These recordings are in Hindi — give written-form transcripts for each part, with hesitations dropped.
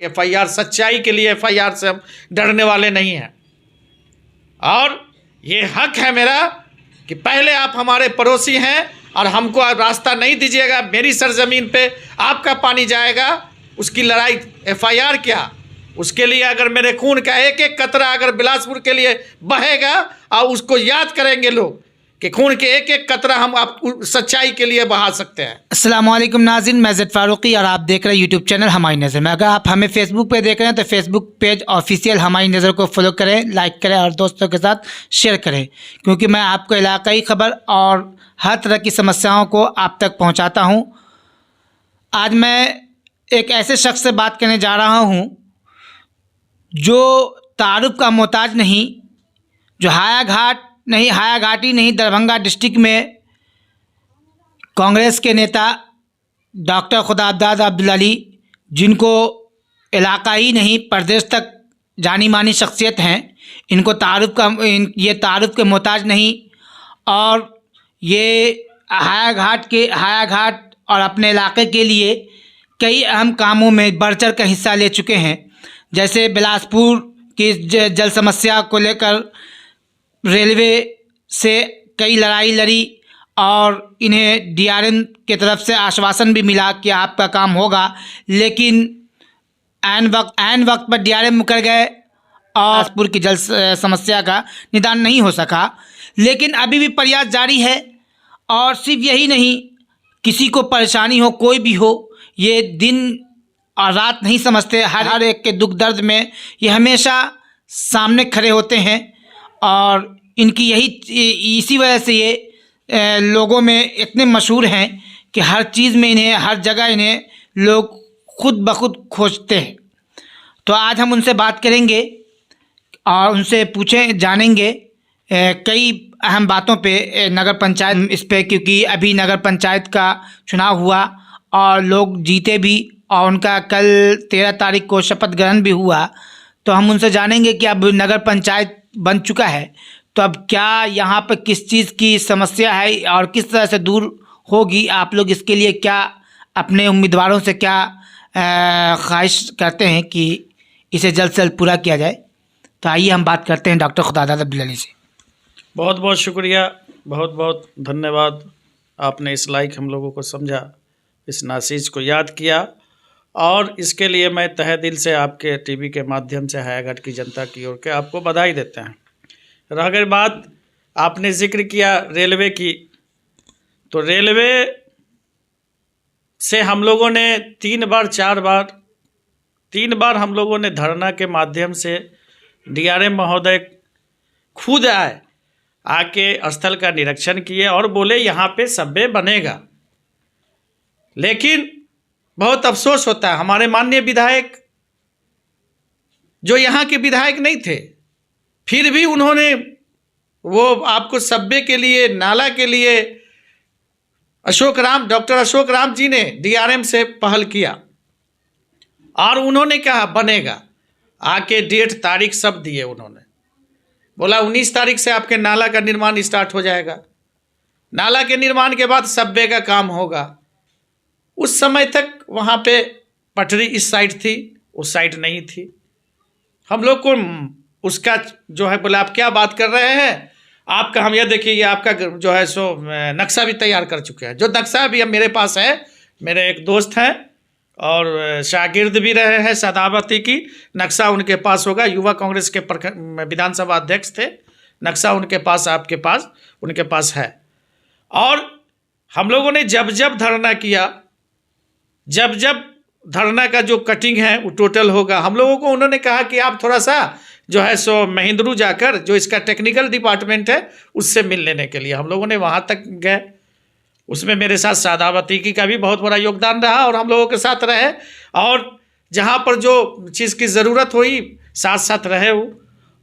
एफआईआर सच्चाई के लिए एफआईआर से हम डरने वाले नहीं हैं। और ये हक है मेरा कि पहले आप हमारे पड़ोसी हैं और हमको आप रास्ता नहीं दीजिएगा, मेरी सरजमीन पे आपका पानी जाएगा, उसकी लड़ाई एफआईआर क्या, उसके लिए अगर मेरे खून का एक एक कतरा अगर बिलासपुर के लिए बहेगा और उसको याद करेंगे लोग कि खून के एक एक कतरा हम आप सच्चाई के लिए बहा सकते हैं। अस्सलाम वालेकुम नाज़रीन, मैं ज़ैद फारूकी और आप देख रहे हैं यूट्यूब चैनल हमारी नज़र में। अगर आप हमें फेसबुक पे देख रहे हैं तो फेसबुक पेज ऑफिशियल हमारी नज़र को फॉलो करें, लाइक करें और दोस्तों के साथ शेयर करें, क्योंकि मैं आपको इलाकाई खबर और हर तरह की समस्याओं को आप तक पहुँचाता हूँ। आज मैं एक ऐसे शख्स से बात करने जा रहा हूँ जो तारुफ का मोहताज नहीं, जो हायाघाटी नहीं दरभंगा डिस्ट्रिक्ट में कांग्रेस के नेता डॉक्टर खुदाबंद अब्दुल अली, जिनको इलाका ही नहीं प्रदेश तक जानी मानी शख्सियत हैं, इनको ये तारुफ के मोहताज नहीं और ये हायाघाट और अपने इलाके के लिए कई अहम कामों में बढ़ चढ़ कर हिस्सा ले चुके हैं। जैसे बिलासपुर की जल समस्या को लेकर रेलवे से कई लड़ाई लड़ी और इन्हें डीआरएम की तरफ से आश्वासन भी मिला कि आपका काम होगा, लेकिन ऐन वक्त पर डीआरएम मुकर गए और बिलासपुर की जल समस्या का निदान नहीं हो सका। लेकिन अभी भी प्रयास जारी है और सिर्फ यही नहीं, किसी को परेशानी हो, कोई भी हो, ये दिन और रात नहीं समझते, हर एक के दुख दर्द में ये हमेशा सामने खड़े होते हैं और इनकी इसी वजह से ये लोगों में इतने मशहूर हैं कि हर चीज़ में इन्हें, हर जगह इन्हें लोग खुद ब खुद खोजते हैं। तो आज हम उनसे बात करेंगे और उनसे जानेंगे कई अहम बातों पे, नगर पंचायत इस पे, क्योंकि अभी नगर पंचायत का चुनाव हुआ और लोग जीते भी और उनका कल 13 तारीख को शपथ ग्रहण भी हुआ। तो हम उनसे जानेंगे कि अब नगर पंचायत बन चुका है तो अब क्या यहाँ पर किस चीज़ की समस्या है और किस तरह से दूर होगी। आप लोग इसके लिए क्या अपने उम्मीदवारों से क्या ख्वाहिश करते हैं कि इसे जल्द से जल्द पूरा किया जाए। तो आइए हम बात करते हैं डॉक्टर खुदाबंद अब्दुल अली से। बहुत बहुत शुक्रिया, बहुत बहुत धन्यवाद। आपने इस लाइक हम लोगों को समझा, इस नाचीज़ को याद किया और इसके लिए मैं तहे दिल से आपके टीवी के माध्यम से हायाघाट की जनता की ओर के आपको बधाई देते हैं। रह गई बात, आपने जिक्र किया रेलवे की, तो रेलवे से हम लोगों ने 3 बार हम लोगों ने धरना के माध्यम से डीआरएम महोदय खुद आके स्थल का निरीक्षण किए और बोले यहाँ पे सबवे बनेगा। लेकिन बहुत अफसोस होता है, हमारे माननीय विधायक जो यहाँ के विधायक नहीं थे, फिर भी उन्होंने वो आपको सबवे के लिए, नाला के लिए डॉक्टर अशोक राम जी ने डीआरएम से पहल किया और उन्होंने कहा बनेगा। आके डेट तारीख सब दिए, उन्होंने बोला 19 तारीख से आपके नाला का निर्माण स्टार्ट हो जाएगा, नाला के निर्माण के बाद सबवे का काम होगा। उस समय तक वहाँ पे पटरी इस साइड थी, उस साइड नहीं थी। हम लोग को उसका जो है बोला आप क्या बात कर रहे हैं, आपका हम ये देखिए, ये आपका जो है सो नक्शा भी तैयार कर चुके हैं। जो नक्शा भी अब मेरे पास है, मेरे एक दोस्त हैं और शागिर्द भी रहे हैं सदावती की, नक्शा उनके पास होगा, युवा कांग्रेस के विधानसभा अध्यक्ष थे, नक्शा उनके पास, आपके पास, उनके पास है। और हम लोगों ने जब धरना किया, जब धरना का जो कटिंग है वो टोटल होगा, हम लोगों को उन्होंने कहा कि आप थोड़ा सा जो है सो महिंद्रू जाकर, जो इसका टेक्निकल डिपार्टमेंट है, उससे मिल लेने के लिए हम लोगों ने वहाँ तक गए। उसमें मेरे साथ सादावती की का भी बहुत बड़ा योगदान रहा और हम लोगों के साथ रहे और जहाँ पर जो चीज़ की ज़रूरत हुई साथ साथ रहे वो,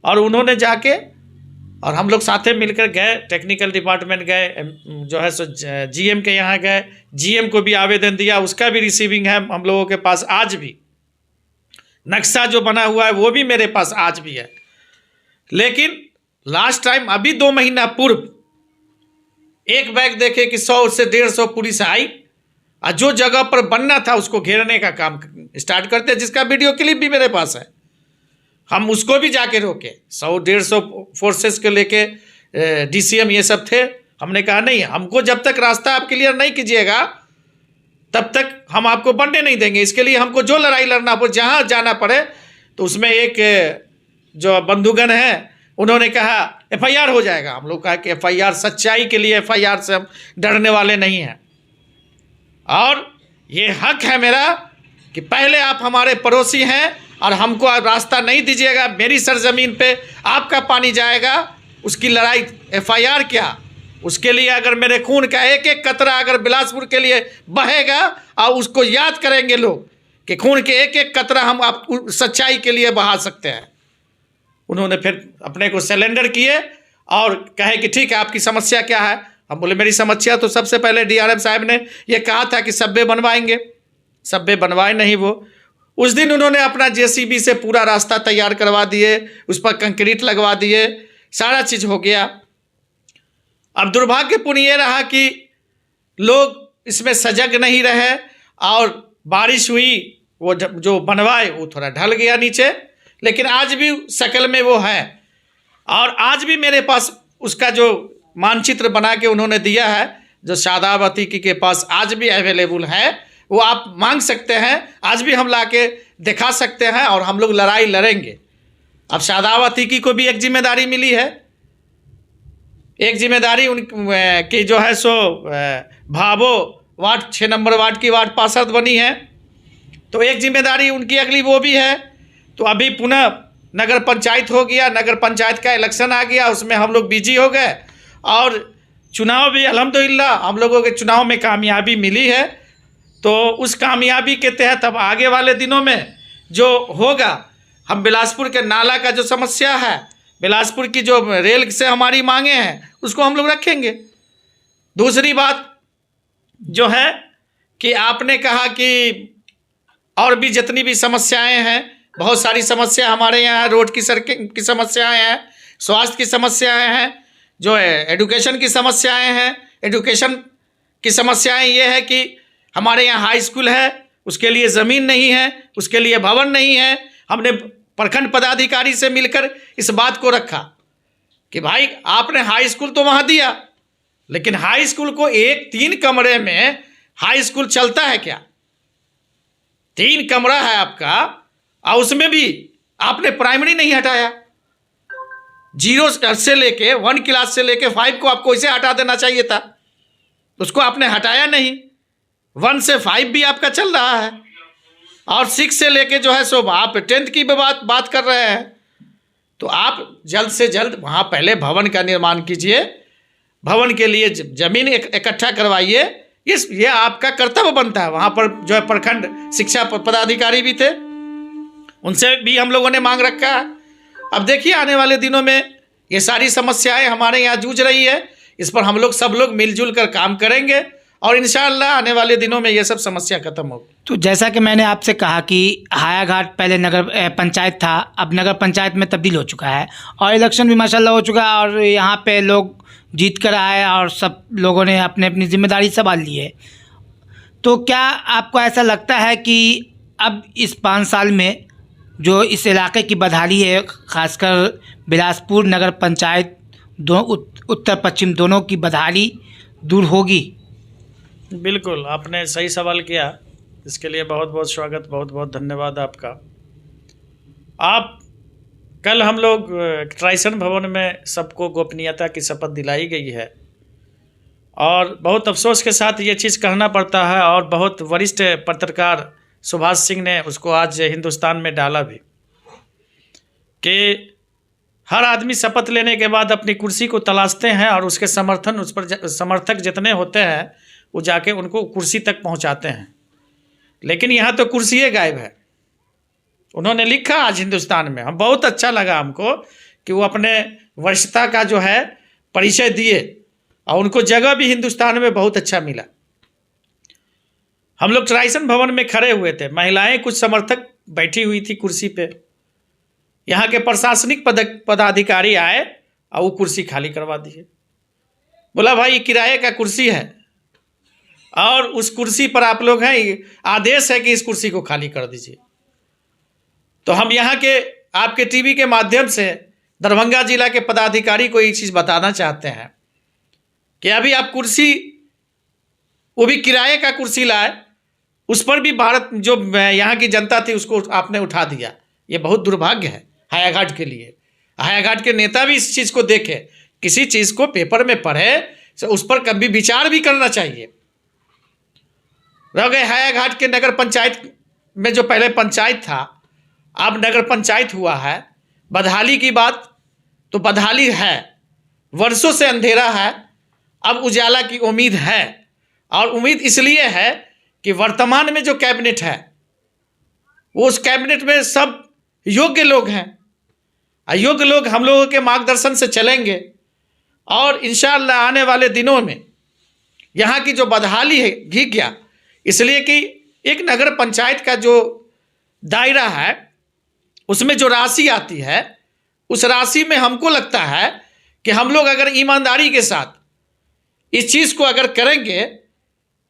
और उन्होंने जाके और हम लोग साथ में मिलकर गए, टेक्निकल डिपार्टमेंट गए, जो है सो जीएम के यहाँ गए, जीएम को भी आवेदन दिया, उसका भी रिसीविंग है हम लोगों के पास आज भी। नक्शा जो बना हुआ है वो भी मेरे पास आज भी है। लेकिन लास्ट टाइम अभी 2 महीना पूर्व एक बैग देखे कि 100 से 150 पुलिस आई और जो जगह पर बनना था उसको घेरने का काम स्टार्ट करते हैं, जिसका वीडियो क्लिप भी मेरे पास है। हम उसको भी जाके रोके, 100-150 फोर्सेस के लेके DCM ये सब थे। हमने कहा नहीं, हमको जब तक रास्ता आप क्लियर नहीं कीजिएगा तब तक हम आपको बढ़ने नहीं देंगे। इसके लिए हमको जो लड़ाई लड़ना पड़े, जहाँ जाना पड़े। तो उसमें एक जो बंधुगण है उन्होंने कहा FIR हो जाएगा। हम लोग कहा कि FIR, सच्चाई के लिए FIR से हम डरने वाले नहीं हैं। और ये हक है मेरा कि पहले आप हमारे पड़ोसी हैं और हमको आप रास्ता नहीं दीजिएगा, मेरी सरजमीन पे आपका पानी जाएगा, उसकी लड़ाई FIR क्या, उसके लिए अगर मेरे खून का एक एक कतरा अगर बिलासपुर के लिए बहेगा और उसको याद करेंगे लोग कि खून के एक एक कतरा हम आप सच्चाई के लिए बहा सकते हैं। उन्होंने फिर अपने को सरेंडर किए और कहे कि ठीक है, आपकी समस्या क्या है। हम बोले मेरी समस्या तो सबसे पहले DRM साहब ने ये कहा था कि सब्वे बनवाएंगे, सब्वे बनवाए नहीं वो। उस दिन उन्होंने अपना JCB से पूरा रास्ता तैयार करवा दिए, उस पर कंक्रीट लगवा दिए, सारा चीज़ हो गया। अब दुर्भाग्यपूर्ण ये रहा कि लोग इसमें सजग नहीं रहे और बारिश हुई, वो जो बनवाए वो थोड़ा ढल गया नीचे, लेकिन आज भी शक्ल में वो है। और आज भी मेरे पास उसका जो मानचित्र बना के उन्होंने दिया है, जो शादावती के पास आज भी अवेलेबल है, वो आप मांग सकते हैं, आज भी हम लाके दिखा सकते हैं और हम लोग लड़ाई लड़ेंगे। अब शादावती को भी एक जिम्मेदारी मिली है, एक जिम्मेदारी उनकी जो है सो भाभो वार्ड 6 नंबर वार्ड की वार्ड पार्षद बनी है, तो एक जिम्मेदारी उनकी अगली वो भी है। तो अभी पुनः नगर पंचायत हो गया, नगर पंचायत का इलेक्शन आ गया, उसमें हम लोग बिजी हो गए और चुनाव भी अल्हम्दुलिल्लाह हम लोगों के चुनाव में कामयाबी मिली है। तो उस कामयाबी के तहत अब आगे वाले दिनों में जो होगा, हम बिलासपुर के नाला का जो समस्या है, बिलासपुर की जो रेल से हमारी मांगे हैं, उसको हम लोग रखेंगे। दूसरी बात जो है कि आपने कहा कि और भी जितनी भी समस्याएं हैं, बहुत सारी समस्या हमारे यहाँ रोड की सड़कें की समस्याएं हैं, स्वास्थ्य की समस्याएं हैं, जो है एजुकेशन की समस्याएं हैं। एजुकेशन की समस्याएं ये है कि हमारे यहाँ हाई स्कूल है, उसके लिए ज़मीन नहीं है, उसके लिए भवन नहीं है। हमने प्रखंड पदाधिकारी से मिलकर इस बात को रखा कि भाई आपने हाई स्कूल तो वहाँ दिया, लेकिन हाई स्कूल को 3 कमरे में हाई स्कूल चलता है क्या? 3 कमरा है आपका और उसमें भी आपने प्राइमरी नहीं हटाया। 0 से लेके 1 क्लास से लेके 5 को आपको इसे हटा देना चाहिए था, उसको आपने हटाया नहीं। 1 से 5 भी आपका चल रहा है और 6 से लेके जो है सो आप 10th की बात कर रहे हैं। तो आप जल्द से जल्द वहाँ पहले भवन का निर्माण कीजिए, भवन के लिए ज़मीन इकट्ठा करवाइए। ये आपका कर्तव्य बनता है। वहाँ पर जो है प्रखंड शिक्षा पदाधिकारी भी थे, उनसे भी हम लोगों ने मांग रखा है। अब देखिए आने वाले दिनों में ये सारी समस्याएं हमारे यहाँ जूझ रही है, इस पर हम लोग सब लोग मिलजुल कर काम करेंगे और इंशाअल्लाह आने वाले दिनों में ये सब समस्या खत्म होगी। तो जैसा कि मैंने आपसे कहा कि हायाघाट पहले नगर पंचायत था, अब नगर पंचायत में तब्दील हो चुका है और इलेक्शन भी माशाल्लाह हो चुका है और यहाँ पे लोग जीत कर आए और सब लोगों ने अपने अपनी जिम्मेदारी संभाल ली है। तो क्या आपको ऐसा लगता है कि अब इस 5 साल में जो इस इलाके की बदहाली है, ख़ासकर बिलासपुर नगर पंचायत उत्तर पश्चिम दोनों की बदहाली दूर होगी? बिल्कुल, आपने सही सवाल किया, इसके लिए बहुत बहुत स्वागत, बहुत बहुत धन्यवाद आपका। आप कल हम लोग ट्राइसन भवन में सबको गोपनीयता की शपथ दिलाई गई है और बहुत अफसोस के साथ ये चीज़ कहना पड़ता है और बहुत वरिष्ठ पत्रकार सुभाष सिंह ने उसको आज हिंदुस्तान में डाला भी कि हर आदमी शपथ लेने के बाद अपनी कुर्सी को तलाशते हैं और उसके उस पर समर्थक जितने होते हैं वो जाके उनको कुर्सी तक पहुंचाते हैं, लेकिन यहाँ तो कुर्सी गायब है। उन्होंने लिखा आज हिंदुस्तान में, हम बहुत अच्छा लगा हमको कि वो अपने वरिष्ठता का जो है परिचय दिए और उनको जगह भी हिंदुस्तान में बहुत अच्छा मिला। हम लोग ट्राइसन भवन में खड़े हुए थे, महिलाएं कुछ समर्थक बैठी हुई थी कुर्सी पे। यहाँ के प्रशासनिक पदाधिकारी आए और वो कुर्सी खाली करवा दिए। बोला भाई किराए का कुर्सी है, और उस कुर्सी पर आप लोग हैं, आदेश है कि इस कुर्सी को खाली कर दीजिए। तो हम यहाँ के आपके टीवी के माध्यम से दरभंगा जिला के पदाधिकारी को एक चीज़ बताना चाहते हैं कि अभी आप कुर्सी, वो भी किराए का कुर्सी लाए, उस पर भी भारत जो यहाँ की जनता थी उसको आपने उठा दिया। ये बहुत दुर्भाग्य है हायाघाट के लिए। हायाघाट के नेता भी इस चीज़ को देखे, किसी चीज़ को पेपर में पढ़े तो उस पर कभी विचार भी करना चाहिए। रह गए हायाघाट के नगर पंचायत में, जो पहले पंचायत था अब नगर पंचायत हुआ है। बदहाली की बात, तो बदहाली है, वर्षों से अंधेरा है, अब उजाला की उम्मीद है। और उम्मीद इसलिए है कि वर्तमान में जो कैबिनेट है वो उस कैबिनेट में सब योग्य लोग हैं। अयोग्य लोग हम लोगों के मार्गदर्शन से चलेंगे और इंशाअल्लाह आने वाले दिनों में यहाँ की जो बदहाली है भीग गया, इसलिए कि एक नगर पंचायत का जो दायरा है उसमें जो राशि आती है, उस राशि में हमको लगता है कि हम लोग अगर ईमानदारी के साथ इस चीज़ को अगर करेंगे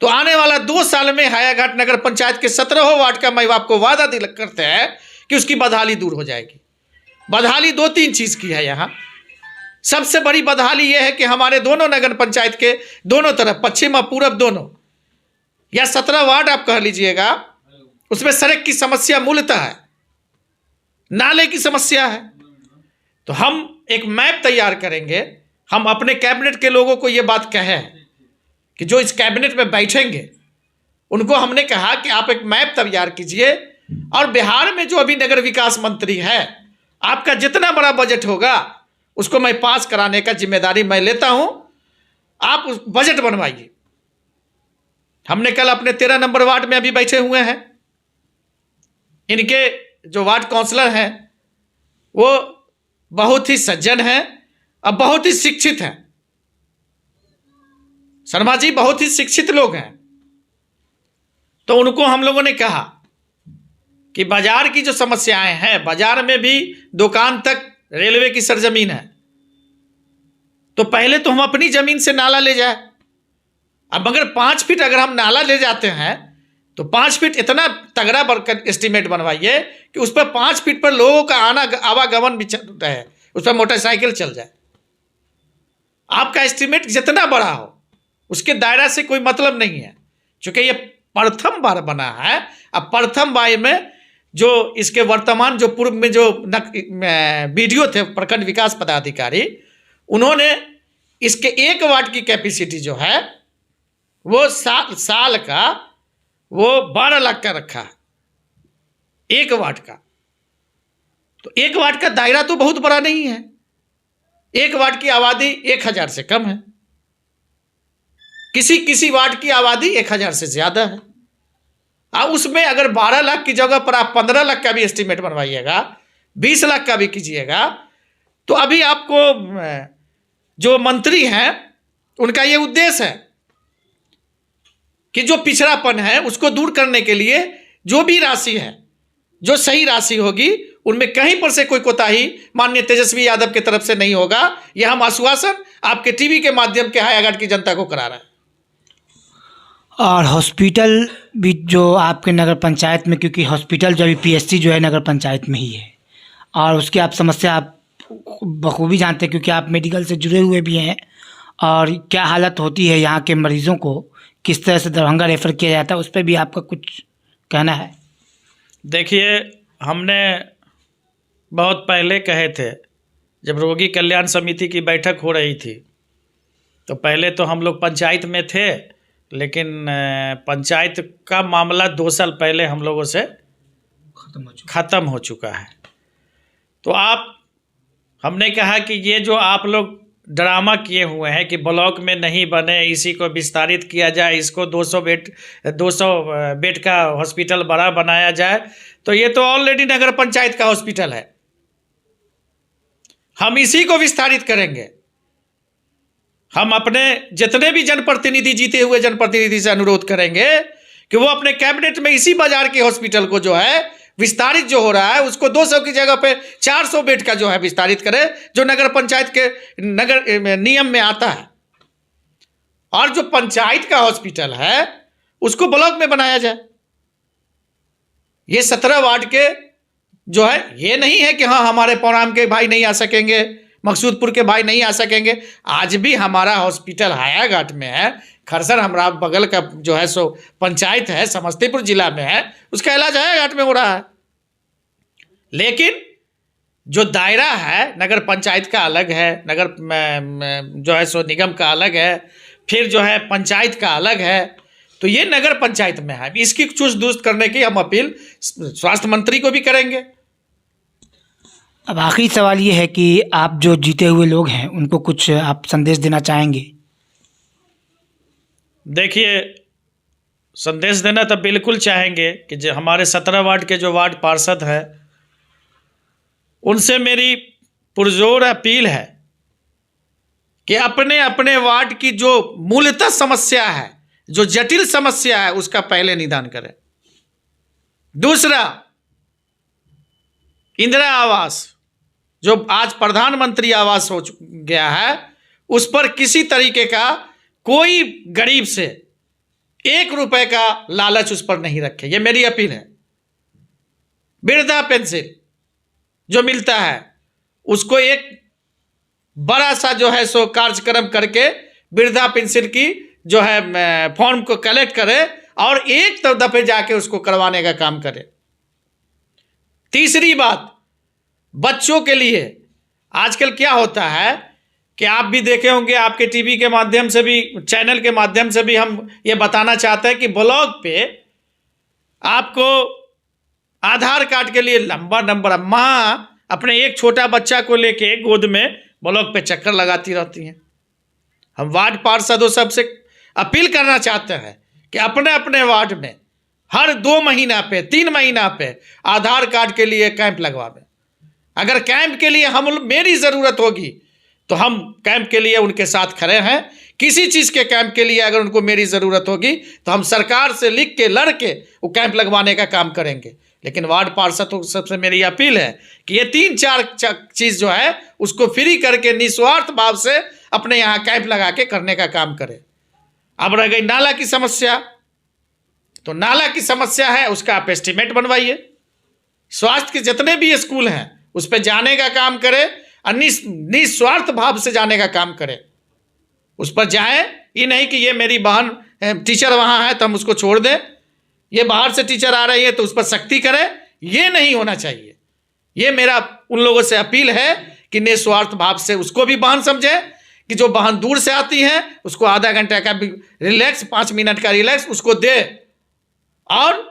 तो आने वाला 2 साल में हायाघाट नगर पंचायत के 17 वार्ड का मैं आपको वादा करते हैं कि उसकी बदहाली दूर हो जाएगी। बदहाली 2-3 चीज़ की है यहाँ। सबसे बड़ी बदहाली यह है कि हमारे दोनों नगर पंचायत के दोनों तरफ, पश्चिम और पूरब दोनों, या 17 वार्ड आप कह लीजिएगा, उसमें सड़क की समस्या मूलतः है, नाले की समस्या है। तो हम एक मैप तैयार करेंगे। हम अपने कैबिनेट के लोगों को ये बात कहें कि जो इस कैबिनेट में बैठेंगे उनको हमने कहा कि आप एक मैप तैयार कीजिए और बिहार में जो अभी नगर विकास मंत्री है, आपका जितना बड़ा बजट होगा उसको मैं पास कराने का जिम्मेदारी मैं लेता हूं, आप उस बजट बनवाइए। हमने कल अपने 13 नंबर वार्ड में अभी बैठे हुए हैं। इनके जो वार्ड काउंसलर हैं वो बहुत ही सज्जन हैं और बहुत ही शिक्षित हैं। शर्मा जी बहुत ही शिक्षित लोग हैं। तो उनको हम लोगों ने कहा कि बाजार की जो समस्याएं हैं, बाजार में भी दुकान तक रेलवे की सरजमीन है, तो पहले तो हम अपनी जमीन से नाला ले जाए। अब अगर 5 फीट अगर हम नाला ले जाते हैं तो 5 फीट इतना तगड़ा बरकर एस्टीमेट बनवाइए कि उस पर 5 फीट पर लोगों का आवागमन भी चल रहे, उस पर मोटरसाइकिल चल जाए। आपका एस्टीमेट जितना बड़ा हो उसके दायरा से कोई मतलब नहीं है, क्योंकि ये प्रथम बार बना है। अब प्रथम बार में जो इसके वर्तमान जो पूर्व में जो वीडियो थे प्रखंड विकास पदाधिकारी, उन्होंने इसके 1 वार्ड की कैपेसिटी जो है वो साल का वो 12 लाख का रखा है, 1 वार्ड का। तो 1 वार्ड का दायरा तो बहुत बड़ा नहीं है। 1 वार्ड की आबादी 1000 से कम है, किसी वार्ड की आबादी 1000 से ज्यादा है। अब उसमें अगर 12 लाख की जगह पर आप 15 लाख का भी एस्टीमेट बनवाइएगा, 20 लाख का भी कीजिएगा, तो अभी आपको जो मंत्री हैं उनका ये उद्देश्य है कि जो पिछड़ापन है उसको दूर करने के लिए जो भी राशि है, जो सही राशि होगी, उनमें कहीं पर से कोई कोताही माननीय तेजस्वी यादव की तरफ से नहीं होगा। यह हम आश्वासन आपके टीवी के माध्यम के हायाघाट की जनता को करा रहे हैं। और हॉस्पिटल भी जो आपके नगर पंचायत में, क्योंकि हॉस्पिटल जो अभी पीएचसी जो है नगर पंचायत में ही है, और उसकी आप समस्या आप बखूबी जानते हैं क्योंकि आप मेडिकल से जुड़े हुए भी हैं, और क्या हालत होती है यहाँ के मरीज़ों को, किस तरह से दरभंगा रेफ़र किया जाता है, उस पर भी आपका कुछ कहना है? देखिए, हमने बहुत पहले कहे थे, जब रोगी कल्याण समिति की बैठक हो रही थी, तो पहले तो हम लोग पंचायत में थे, लेकिन पंचायत का मामला 2 साल पहले हम लोगों से ख़त्म हो चुका है। तो हमने कहा कि ये जो आप लोग ड्रामा किए हुए हैं कि ब्लॉक में नहीं बने, इसी को विस्तारित किया जाए, इसको 200 बेड का हॉस्पिटल बड़ा बनाया जाए, तो ये तो ऑलरेडी नगर पंचायत का हॉस्पिटल है। हम इसी को विस्तारित करेंगे। हम अपने जितने भी जनप्रतिनिधि, जीते हुए जनप्रतिनिधि से अनुरोध करेंगे कि वो अपने कैबिनेट में इसी बाजार के हॉस्पिटल को जो है विस्तारित जो हो रहा है उसको 200 की जगह पे 400 बेड का जो है विस्तारित करें, जो नगर पंचायत के नगर नियम में आता है। और जो पंचायत का हॉस्पिटल है उसको ब्लॉक में बनाया जाए। ये 17 वार्ड के जो है, ये नहीं है कि हाँ हमारे पौराम के भाई नहीं आ सकेंगे, मकसूदपुर के भाई नहीं आ सकेंगे। आज भी हमारा हॉस्पिटल हायाघाट में है, खरसर हमारा बगल का जो है सो पंचायत है, समस्तीपुर जिला में है, उसका इलाज हायाघाट में हो रहा है। लेकिन जो दायरा है नगर पंचायत का अलग है, नगर जो है सो निगम का अलग है, फिर जो है पंचायत का अलग है, तो ये नगर पंचायत में है। इसकी चुस्त दुरुस्त करने की हम अपील स्वास्थ्य मंत्री को भी करेंगे। अब आखिरी सवाल ये है कि आप जो जीते हुए लोग हैं उनको कुछ आप संदेश देना चाहेंगे? देखिए, संदेश देना तो बिल्कुल चाहेंगे कि जो हमारे 17 वार्ड के जो वार्ड पार्षद हैं उनसे मेरी पुरजोर अपील है कि अपने अपने वार्ड की जो मूलतः समस्या है, जो जटिल समस्या है, उसका पहले निदान करें। दूसरा, इंदिरा आवास जो आज प्रधानमंत्री आवास हो गया है, उस पर किसी तरीके का कोई गरीब से 1 रुपए का लालच उस पर नहीं रखे, ये मेरी अपील है। वृद्धा पेंशन जो मिलता है उसको एक बड़ा सा जो है सो कार्यक्रम करके वृद्धा पेंशन की जो है फॉर्म को कलेक्ट करे और एक दफे जाके उसको करवाने का काम करे। तीसरी बात, बच्चों के लिए आजकल क्या होता है कि आप भी देखे होंगे, आपके टीवी के माध्यम से भी, चैनल के माध्यम से भी हम ये बताना चाहते हैं कि ब्लॉक पे आपको आधार कार्ड के लिए लंबा नंबर, माँ अपने एक छोटा बच्चा को लेके गोद में ब्लॉक पे चक्कर लगाती रहती हैं। हम वार्ड पार्षदों सबसे अपील करना चाहते हैं कि अपने अपने वार्ड में हर 2 महीना पे, 3 महीना पे आधार कार्ड के लिए कैंप लगवावें। अगर कैंप के लिए मेरी ज़रूरत होगी तो हम कैंप के लिए उनके साथ खड़े हैं। किसी चीज़ के कैंप के लिए अगर उनको मेरी ज़रूरत होगी तो हम सरकार से लिख के लड़ के वो कैंप लगवाने का काम करेंगे। लेकिन वार्ड पार्षदों सबसे मेरी अपील है कि ये 3-4 चीज़ जो है उसको फ्री करके निस्वार्थ भाव से अपने यहाँ कैंप लगा के करने का काम करें। अब रह गई नाला की समस्या, तो नाला की समस्या है उसका आप एस्टीमेट बनवाइए। स्वास्थ्य के जितने भी स्कूल हैं उस पर जाने का काम करें और निस्वार्थ भाव से जाने का काम करें। उस पर जाएं, ये नहीं कि ये मेरी बहन टीचर वहाँ है तो हम उसको छोड़ दें, ये बाहर से टीचर आ रही है तो उस पर सख्ती करें, ये नहीं होना चाहिए। ये मेरा उन लोगों से अपील है कि निस्वार्थ भाव से उसको भी बहन समझें कि जो बहन दूर से आती हैं उसको आधा घंटे का रिलैक्स, 5 मिनट का रिलैक्स उसको दे और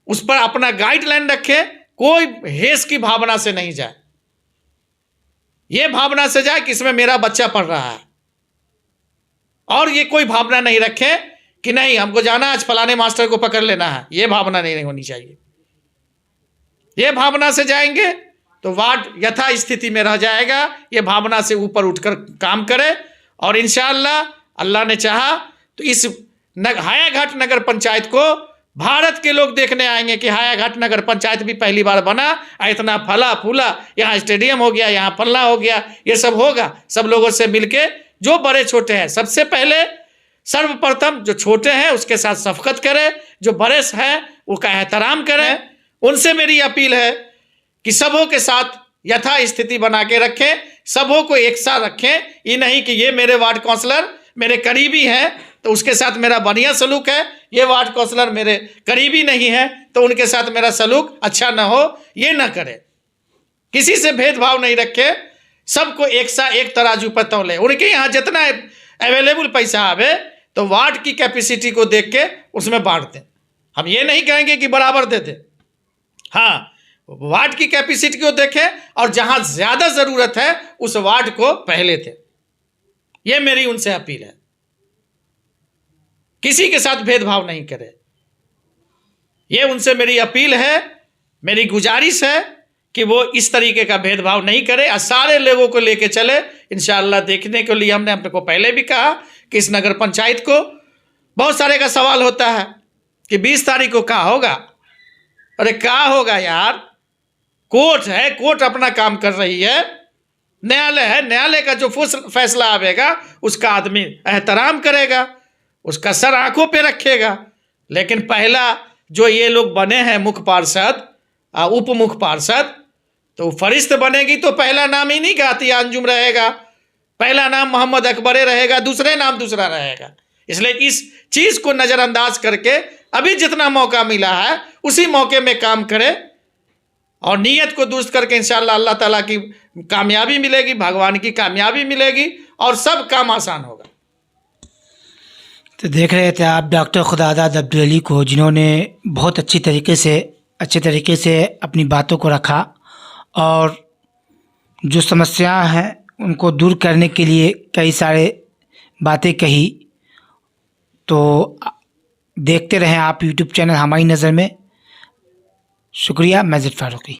उस पर अपना गाइडलाइन रखे। कोई हेस की भावना से नहीं जाए, ये भावना से जाए कि इसमें मेरा बच्चा पढ़ रहा है, और ये कोई भावना नहीं रखे कि नहीं हमको जाना आज फलाने मास्टर को पकड़ लेना है। ये भावना नहीं होनी चाहिए। ये भावना से जाएंगे तो वार्ड यथा स्थिति में रह जाएगा। ये भावना से ऊपर उठकर काम करे और इंशाअल्लाह अल्लाह ने चाहा तो इस हायाघाट नगर पंचायत को भारत के लोग देखने आएंगे कि हायाघाट नगर पंचायत भी पहली बार बना, इतना फला फूला, यहाँ स्टेडियम हो गया, यहाँ फलना हो गया, ये सब होगा। सब लोगों से मिलके जो बड़े छोटे हैं, सबसे पहले सर्वप्रथम जो छोटे हैं उसके साथ शफकत करें, जो बड़े हैं उसका एहतराम करें। उनसे मेरी अपील है कि सबों के साथ यथा स्थिति बना के रखें, सबों को एक साथ रखें। ये नहीं कि ये मेरे वार्ड काउंसलर मेरे करीबी हैं तो उसके साथ मेरा बढ़िया सलूक है, ये वार्ड काउंसलर मेरे करीबी नहीं है तो उनके साथ मेरा सलूक अच्छा ना हो, ये ना करे। किसी से भेदभाव नहीं रखे, सबको एक साथ एक तराजू पर तौले। उनके यहाँ जितना अवेलेबल पैसा आवे तो वार्ड की कैपेसिटी को देख के उसमें बांट दें। हम ये नहीं कहेंगे कि बराबर दे दें, हाँ वार्ड की कैपेसिटी को देखें और जहां ज्यादा जरूरत है उस वार्ड को पहले दें। यह मेरी उनसे अपील है, किसी के साथ भेदभाव नहीं करें। यह उनसे मेरी अपील है, मेरी गुजारिश है कि वो इस तरीके का भेदभाव नहीं करे और सारे लोगों को लेके चले। इंशाअल्लाह देखने के लिए हमने अपने को पहले भी कहा कि इस नगर पंचायत को बहुत सारे का सवाल होता है कि 20 तारीख को क्या होगा। अरे क्या होगा यार, कोर्ट है, कोर्ट अपना काम कर रही है, न्यायालय है, न्यायालय का जो फैसला आवेगा उसका आदमी एहतराम करेगा, उसका सर आंखों पे रखेगा। लेकिन पहला जो ये लोग बने हैं मुख्य पार्षद, उप मुख्य पार्षद, तो फरिश्त बनेगी तो पहला नाम ही नहीं अतिया अंजुम रहेगा, पहला नाम मोहम्मद अकबरे रहेगा, दूसरे नाम दूसरा रहेगा। इसलिए इस चीज को नजरअंदाज करके अभी जितना मौका मिला है उसी मौके में काम करे और नीयत को दुरुस्त करके इंशाअल्लाह अल्लाह ताला की कामयाबी मिलेगी, भगवान की कामयाबी मिलेगी और सब काम आसान होगा। तो देख रहे थे आप डॉक्टर खुदादाद अब्दुल अली को, जिन्होंने बहुत अच्छे तरीके से अपनी बातों को रखा और जो समस्या हैं उनको दूर करने के लिए कई सारे बातें कही। तो देखते रहें आप यूट्यूब चैनल हमारी नज़र में। शुक्रिया। मैं ज़िद फारूकी।